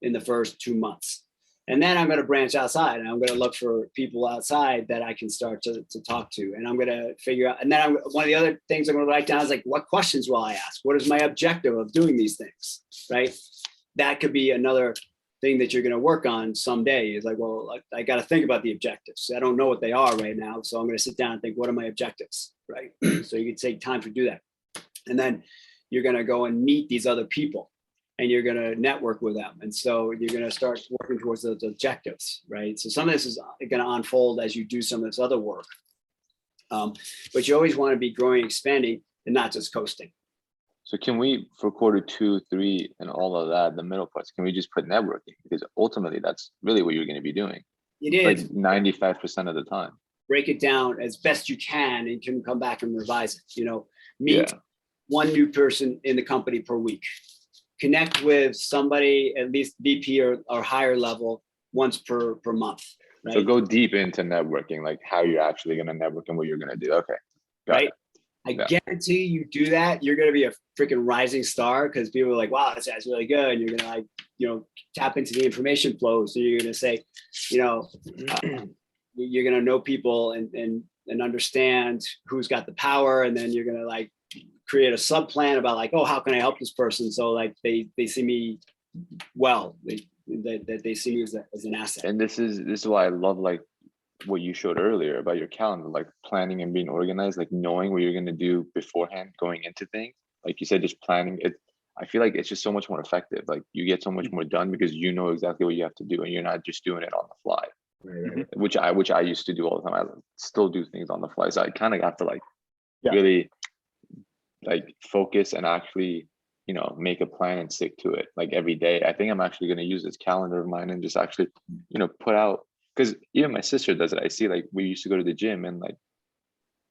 in the first 2 months. And then I'm going to branch outside and I'm going to look for people outside that I can start to talk to. And I'm going to figure out, and then one of the other things I'm going to write down is like, what questions will I ask? What is my objective of doing these things, right? That could be another thing that you're going to work on someday. Is like, well, I got to think about the objectives. I don't know what they are right now. So I'm going to sit down and think, what are my objectives, right? So you can take time to do that. And then you're going to go and meet these other people. And you're going to network with them. And so you're going to start working towards those objectives, right? So some of this is going to unfold as you do some of this other work. But you always want to be growing, expanding, and not just coasting. So can we, for Q2, 3, and all of that, the middle parts, can we just put networking? Because ultimately, that's really what you're going to be doing. It is. Like 95% of the time. Break it down as best you can and can come back and revise it. Meet one new person in the company per week. Connect with somebody at least VP or higher level once per month. Right? So go deep into networking, like how you're actually going to network and what you're going to do. Okay. Right. I guarantee you do that, you're going to be a freaking rising star because people are like, wow, this guy's really good. And you're going to tap into the information flow. So you're going to say, you're going to know people and understand who's got the power. And then you're going to create a sub plan about oh, how can I help this person? So they see me well, they see me as an asset. And this is why I love what you showed earlier about your calendar, planning and being organized, knowing what you're going to do beforehand, going into things. Like you said, just planning it. I feel like it's just so much more effective. You get so much more done because you know exactly what you have to do and you're not just doing it on the fly. Right. Which I used to do all the time. I still do things on the fly. So I kind of have to really focus and actually, make a plan and stick to it every day. I think I'm actually going to use this calendar of mine and just actually, put out, because even my sister does it. I see we used to go to the gym and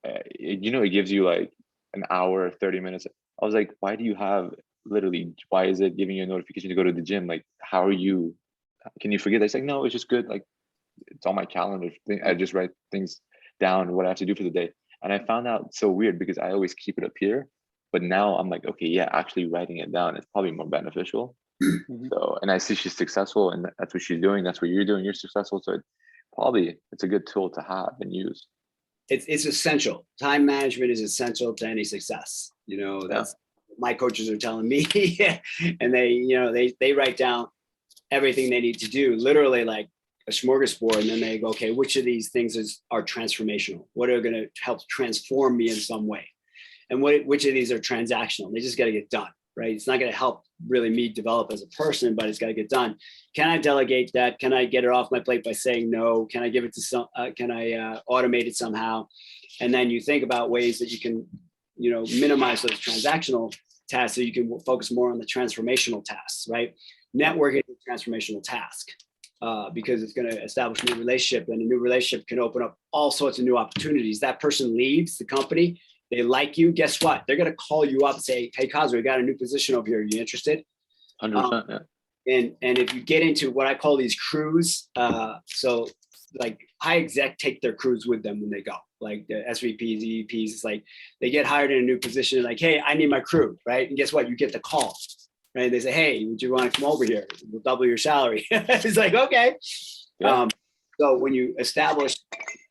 it gives you an hour, 30 minutes. I was like, why is it giving you a notification to go to the gym? How are you, can you forget? It's no, it's just good. It's on my calendar. I just write things down, what I have to do for the day. And I found out so weird because I always keep it up here, but now I'm okay, yeah, actually writing it down is probably more beneficial. So, and I see she's successful, and that's what she's doing. That's what you're doing. You're successful. So it's a good tool to have and use. It's essential. Time management is essential to any success. You know, that's what my coaches are telling me. And they, you know, they write down everything they need to do, literally like a smorgasbord. And then they go, okay, which of these things are transformational? What are going to help transform me in some way? And which of these are transactional? They just got to get done, right? It's not going to help really me develop as a person, but it's got to get done. Can I delegate that? Can I get it off my plate by saying no? Can I give it to can I automate it somehow? And then you think about ways that you can, you know, minimize those transactional tasks so you can focus more on the transformational tasks, right? Networking is a transformational task because it's going to establish a new relationship, and a new relationship can open up all sorts of new opportunities. That person leaves the company. They like you. Guess what? They're going to call you up and say, hey, Cosmo, we got a new position over here. Are you interested? 100%. Yeah. And if you get into what I call these crews, so like high exec take their crews with them when they go, like the SVPs, EVPs, it's like they get hired in a new position, like, hey, I need my crew, right? And guess what? You get the call, right? They say, hey, would you want to come over here? We'll double your salary. It's like, okay. Yeah. So when you establish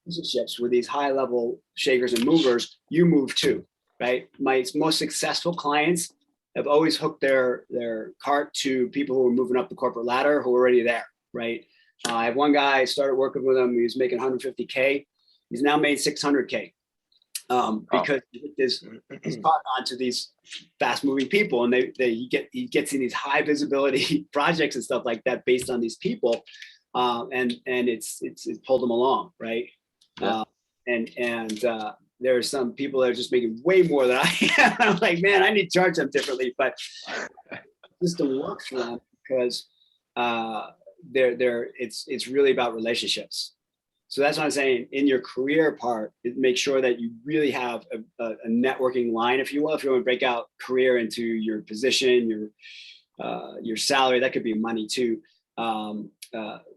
relationships with these high level shakers and movers, you move too, right? My most successful clients have always hooked their cart to people who are moving up the corporate ladder who are already there, right? I have one guy, I started working with him, he was making 150K. He's now made 600K because he's caught onto these fast moving people, and he gets in these high visibility projects and stuff like that based on these people. And it's pulled him along, right? Yeah. There are some people that are just making way more than I am. I'm like, man, I need to charge them differently, but the system works for them because it's really about relationships. So that's what I'm saying. In your career part, make sure that you really have a networking line, if you will. If you want to break out career into your position, your salary, that could be money too.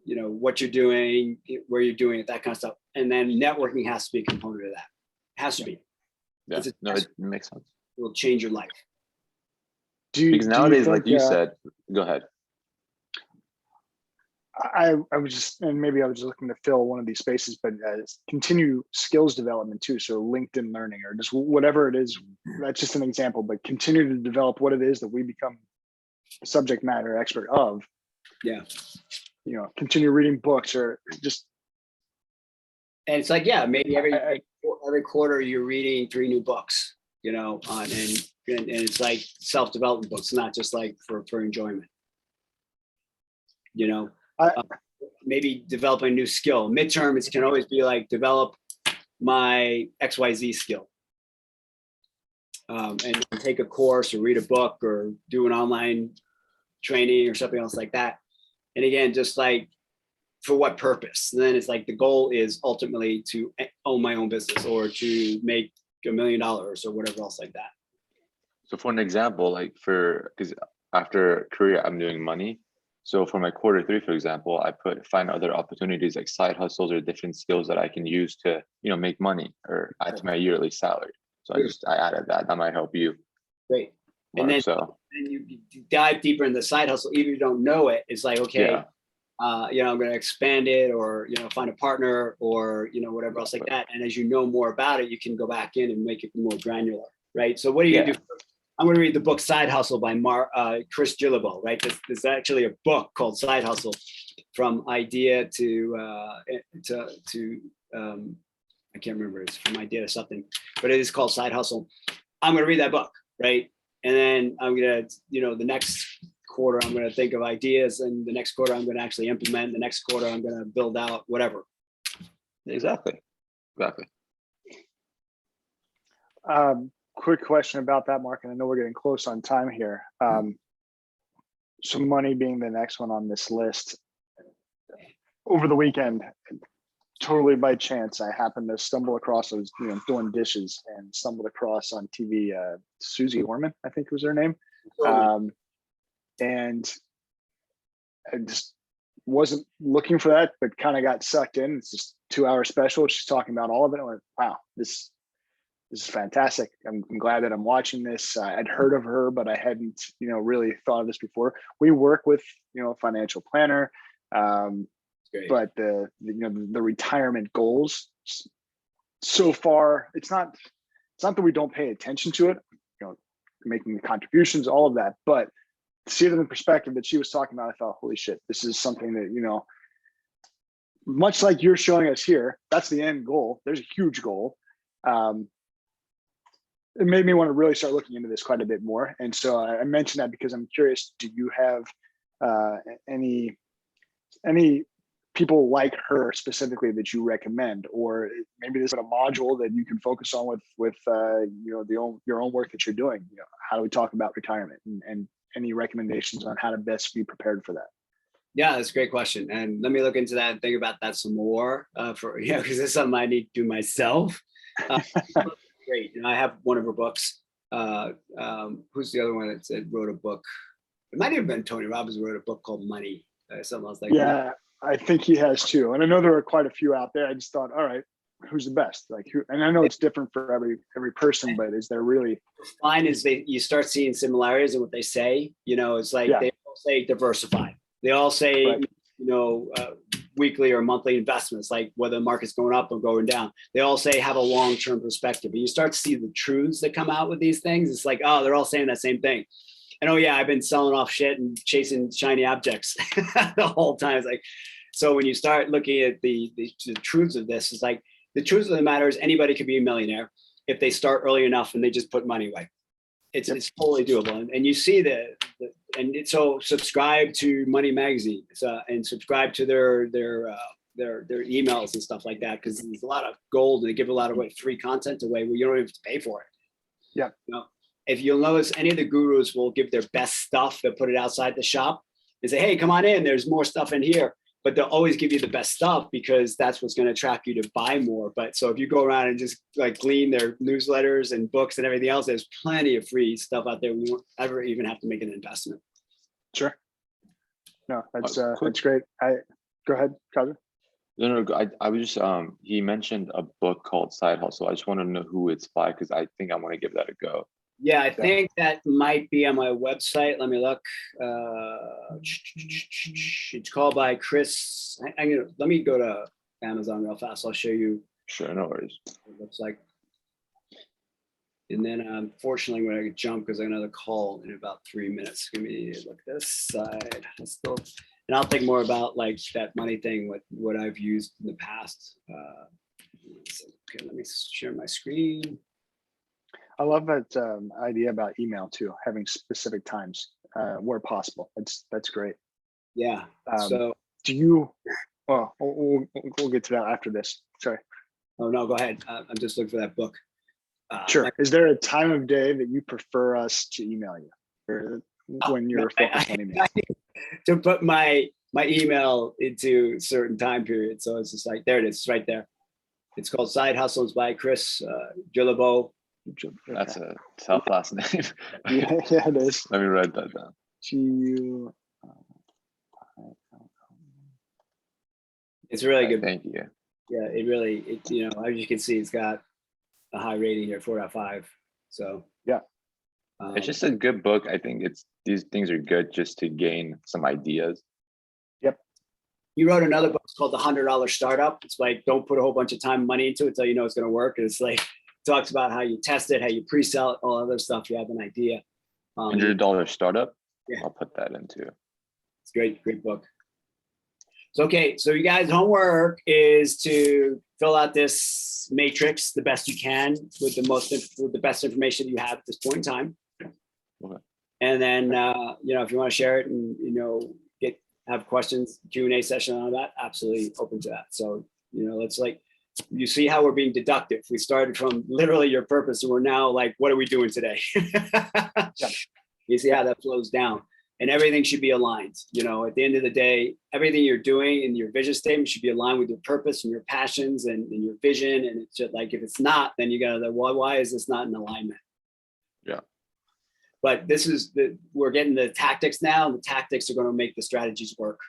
You know, what you're doing, where you're doing it, that kind of stuff. And then networking has to be a component of that. It has to be. Yeah. No, it makes sense. It will change your life. Because nowadays, like you said, go ahead. I was just, and maybe I was just looking to fill one of these spaces, but continue skills development too. So LinkedIn learning or just whatever it is, that's just an example, but continue to develop what it is that we become subject matter expert of. Yeah. You know, continue reading books or just. And it's like, yeah, maybe every quarter you're reading 3 new books, you know, and it's like self-development books, not just like for enjoyment. You know, maybe develop a new skill. Midterm, it can always be like develop my XYZ skill. And take a course or read a book or do an online training or something else like that. And again, just like for what purpose? And then it's like the goal is ultimately to own my own business or to make $1 million or whatever else like that. So for an example, like because after career, I'm doing money. So for my Q3, for example, I find other opportunities like side hustles or different skills that I can use to, you know, make money or add to my yearly salary. So I added that. That might help you. Great. Mark, and then you dive deeper in the side hustle, even if you don't know it. It's like, okay, you know, I'm going to expand it or, you know, find a partner or, you know, whatever else like that. And as you know more about it, you can go back in and make it more granular, right? So what are you going to do? I'm going to read the book Side Hustle by Chris Gillibo, right? There's actually a book called Side Hustle, from idea to I can't remember, it's from idea to something, but it is called Side Hustle. I'm going to read that book, right? And then I'm going to, you know, the next quarter, I'm going to think of ideas, and the next quarter, I'm going to actually implement. The next quarter, I'm going to build out whatever. Exactly. Quick question about that, Mark, and I know we're getting close on time here. So money being the next one on this list. Over the weekend, totally by chance, I happened to stumble across, I was, you know, doing dishes and stumbled across on TV, Susie Orman, I think was her name. And I just wasn't looking for that, but kind of got sucked in. It's just 2-hour special. She's talking about all of it. I went, wow, this this is fantastic. I'm glad that I'm watching this. I'd heard of her, but I hadn't, really thought of this before. We work with, a financial planner, Great. but the retirement goals so far, it's not that we don't pay attention to it, making the contributions, all of that, but to see it in the perspective that she was talking about, I thought, holy shit, this is something that, much like you're showing us here, that's the end goal. There's a huge goal. It made me want to really start looking into this quite a bit more. And so I mentioned that because I'm curious, do you have any people like her specifically that you recommend, or maybe there's a module that you can focus on with your own work that you're doing? How do we talk about retirement, and any recommendations on how to best be prepared for that? Yeah, that's a great question. And let me look into that and think about that some more because it's something I need to do myself. Great. And I have one of her books. Who's the other one that said wrote a book? It might have been Tony Robbins wrote a book called Money. Something else like that. Yeah, I think he has too. And I know there are quite a few out there. I just thought, all right, who's the best? Like who? And I know it's different for every person, but is there really? Fine is you start seeing similarities in what they say. It's like they all say diversify. They all say, right. Weekly or monthly investments, like whether the market's going up or going down. They all say have a long-term perspective. But you start to see the truths that come out with these things. It's like, oh, they're all saying that same thing. And oh yeah, I've been selling off shit and chasing shiny objects the whole time. It's like, so when you start looking at the truths of this, it's like the truth of the matter is anybody could be a millionaire if they start early enough and they just put money away. It's totally doable. And you see so subscribe to Money Magazine and subscribe to their emails and stuff like that, because there's a lot of gold and they give a lot of free content away where you don't even have to pay for it. Yeah. If you'll notice, any of the gurus will give their best stuff. They'll put it outside the shop and say, hey, come on in. There's more stuff in here. But they'll always give you the best stuff because that's what's going to attract you to buy more. But so if you go around and just like glean their newsletters and books and everything else, there's plenty of free stuff out there. We won't ever even have to make an investment. Sure. No, that's great. Go ahead, Kaja. No, I was just he mentioned a book called Side Hustle. I just want to know who it's by, because I think I want to give that a go. Yeah, I think that might be on my website. Let me look. It's called by Chris. Let me go to Amazon real fast. I'll show you. Sure, no worries. What it looks like. And then unfortunately, when I jump because I have another call in about 3 minutes. Give me look at this side. And I'll think more about like that money thing, what I've used in the past. Okay, let me share my screen. I love that idea about email too, having specific times where possible. That's great. Yeah. So do you? Well, we'll get to that after this. Sorry. Oh no, go ahead. I'm just looking for that book. Sure. Is there a time of day that you prefer us to email you, or when you're focused on email? To put my email into certain time periods, so it's just like there it is, right there. It's called Side Hustles by Chris Gillibo. That's a tough last name. Yeah, it is. Let me write that down. It's really good. Thank you. Yeah, as you can see, it's got a high rating here, 4.5. So yeah, it's just a good book. I think these things are good just to gain some ideas. Yep. You wrote another book called The $100 Startup. It's like, don't put a whole bunch of time and money into it until you know it's going to work. It's like, talks about how you test it, how you pre-sell it, all other stuff. You have an idea. $100 Startup. Yeah. I'll put that into. It's great book. So, okay. So you guys' homework is to fill out this matrix the best you can with the best information you have at this point in time. Okay. And then, if you want to share it and, have questions, Q&A session on that, absolutely open to that. So, let's you see how we're being deductive. We started from literally your purpose and we're now like, what are we doing today? Yeah. You see how that flows down, and everything should be aligned. At the end of the day, everything you're doing in your vision statement should be aligned with your purpose and your passions and your vision. And it's just like, if it's not, then you gotta, why is this not in alignment? Yeah. But we're getting the tactics now, and the tactics are going to make the strategies work.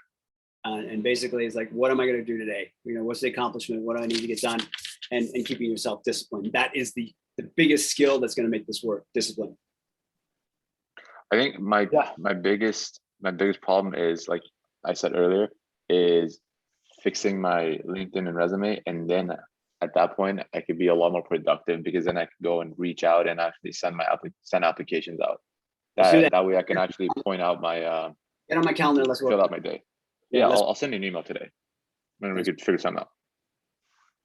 And basically it's like, what am I going to do today? What's the accomplishment? What do I need to get done? And keeping yourself disciplined. That is the the biggest skill that's going to make this work? Discipline. I think Yeah. my biggest problem is, like I said earlier, is fixing my LinkedIn and resume, and then at that point I could be a lot more productive, because then I could go and reach out and actually send applications out. Let's do That way I can actually point out my Get on my calendar. Let's work. fill out my day. Yeah, Yeah, let's- I'll send you an email today, and we could figure something out.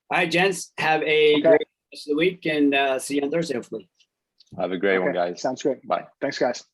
All right, gents, have a Okay. great rest of the week, and see you on Thursday, hopefully. Have a great one, Okay, guys. sounds great. Bye. Thanks, guys.